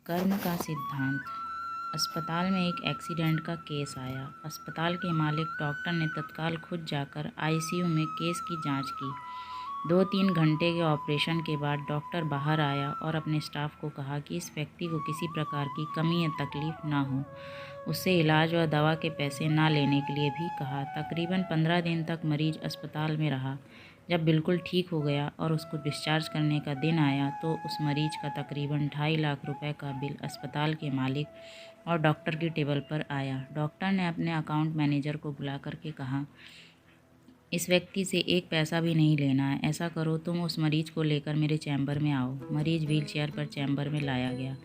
कर्म का सिद्धांत। अस्पताल में एक एक्सीडेंट का केस आया। अस्पताल के मालिक डॉक्टर ने तत्काल खुद जाकर आईसीयू में केस की जांच की। 2-3 घंटे के ऑपरेशन के बाद डॉक्टर बाहर आया और अपने स्टाफ को कहा कि इस व्यक्ति को किसी प्रकार की कमी या तकलीफ ना हो। उससे इलाज और दवा के पैसे ना लेने के लिए भी कहा। तकरीबन 15 दिन तक मरीज अस्पताल में रहा। जब बिल्कुल ठीक हो गया और उसको डिस्चार्ज करने का दिन आया तो उस मरीज का तकरीबन 2.5 लाख रुपए का बिल अस्पताल के मालिक और डॉक्टर की टेबल पर आया। डॉक्टर ने अपने अकाउंट मैनेजर को बुला करके कहा, इस व्यक्ति से एक पैसा भी नहीं लेना है। ऐसा करो, तुम उस मरीज को लेकर मेरे चैम्बर में आओ। मरीज व्हीलचेयर पर चैम्बर में लाया गया।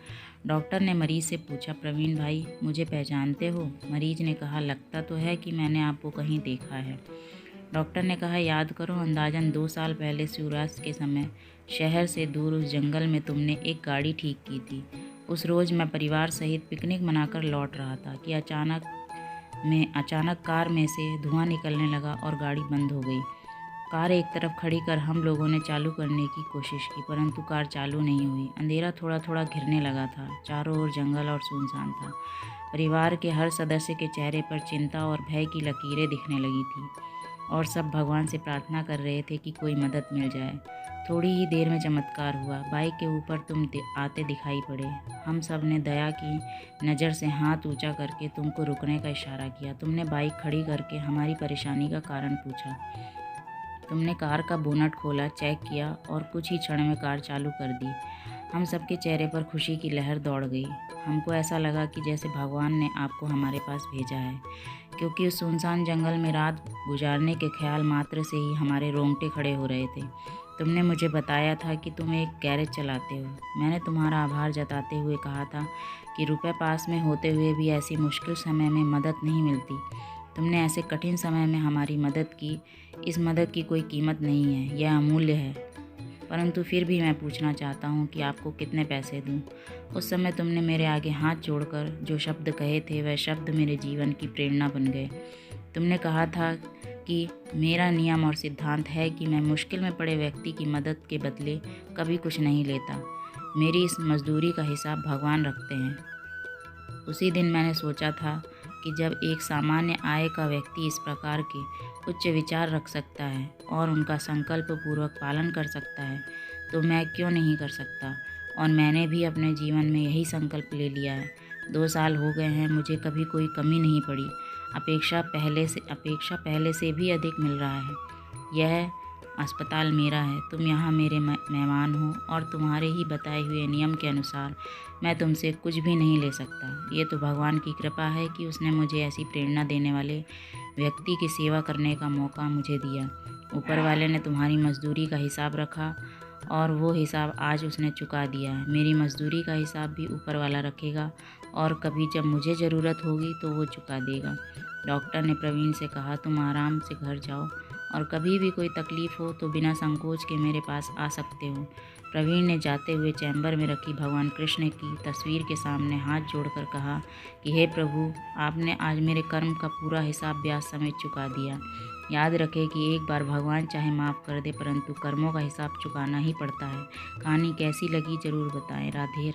डॉक्टर ने मरीज से पूछा, प्रवीण भाई, मुझे पहचानते हो? मरीज ने कहा, लगता तो है कि मैंने आपको कहीं देखा है। डॉक्टर ने कहा, याद करो, अंदाजन 2 साल पहले सूर्यास्त के समय शहर से दूर उस जंगल में तुमने एक गाड़ी ठीक की थी। उस रोज़ मैं परिवार सहित पिकनिक मनाकर लौट रहा था कि अचानक कार में से धुआं निकलने लगा और गाड़ी बंद हो गई। कार एक तरफ खड़ी कर हम लोगों ने चालू करने की कोशिश की, परंतु कार चालू नहीं हुई। अंधेरा थोड़ा थोड़ा घिरने लगा था। चारों ओर जंगल और सुनसान था। परिवार के हर सदस्य के चेहरे पर चिंता और भय की लकीरें दिखने लगी थी और सब भगवान से प्रार्थना कर रहे थे कि कोई मदद मिल जाए। थोड़ी ही देर में चमत्कार हुआ। बाइक के ऊपर तुम आते दिखाई पड़े। हम सब ने दया की नज़र से हाथ ऊंचा करके तुमको रुकने का इशारा किया। तुमने बाइक खड़ी करके हमारी परेशानी का कारण पूछा। तुमने कार का बोनट खोला, चेक किया और कुछ ही क्षण में कार चालू कर दी। हम सबके चेहरे पर खुशी की लहर दौड़ गई। हमको ऐसा लगा कि जैसे भगवान ने आपको हमारे पास भेजा है, क्योंकि उस सुनसान जंगल में रात गुजारने के ख्याल मात्र से ही हमारे रोंगटे खड़े हो रहे थे। तुमने मुझे बताया था कि तुम एक गैरेज चलाते हो। मैंने तुम्हारा आभार जताते हुए कहा था कि रुपए पास में होते हुए भी ऐसी मुश्किल समय में मदद नहीं मिलती। तुमने ऐसे कठिन समय में हमारी मदद की। इस मदद की कोई कीमत नहीं है, यह अमूल्य है। परंतु फिर भी मैं पूछना चाहता हूँ कि आपको कितने पैसे दूँ? उस समय तुमने मेरे आगे हाथ जोड़कर जो शब्द कहे थे, वह शब्द मेरे जीवन की प्रेरणा बन गए। तुमने कहा था कि मेरा नियम और सिद्धांत है कि मैं मुश्किल में पड़े व्यक्ति की मदद के बदले कभी कुछ नहीं लेता। मेरी इस मजदूरी का हिसाब भगवान रखते हैं। उसी दिन मैंने सोचा था कि जब एक सामान्य आय का व्यक्ति इस प्रकार के उच्च विचार रख सकता है और उनका संकल्प पूर्वक पालन कर सकता है, तो मैं क्यों नहीं कर सकता। और मैंने भी अपने जीवन में यही संकल्प ले लिया है। 2 साल हो गए हैं, मुझे कभी कोई कमी नहीं पड़ी। अपेक्षा पहले से भी अधिक मिल रहा है। यह अस्पताल मेरा है, तुम यहाँ मेरे मेहमान हो और तुम्हारे ही बताए हुए नियम के अनुसार मैं तुमसे कुछ भी नहीं ले सकता। ये तो भगवान की कृपा है कि उसने मुझे ऐसी प्रेरणा देने वाले व्यक्ति की सेवा करने का मौका मुझे दिया। ऊपर वाले ने तुम्हारी मजदूरी का हिसाब रखा और वो हिसाब आज उसने चुका दिया है। मेरी मजदूरी का हिसाब भी ऊपर वाला रखेगा और कभी जब मुझे ज़रूरत होगी तो वो चुका देगा। डॉक्टर ने प्रवीण से कहा, तुम आराम से घर जाओ और कभी भी कोई तकलीफ़ हो तो बिना संकोच के मेरे पास आ सकते हो। प्रवीण ने जाते हुए चैम्बर में रखी भगवान कृष्ण की तस्वीर के सामने हाथ जोड़कर कहा कि हे प्रभु, आपने आज मेरे कर्म का पूरा हिसाब ब्याज समेत चुका दिया। याद रखें कि एक बार भगवान चाहे माफ़ कर दे, परंतु कर्मों का हिसाब चुकाना ही पड़ता है। कहानी कैसी लगी ज़रूर बताएं। राधे राधे।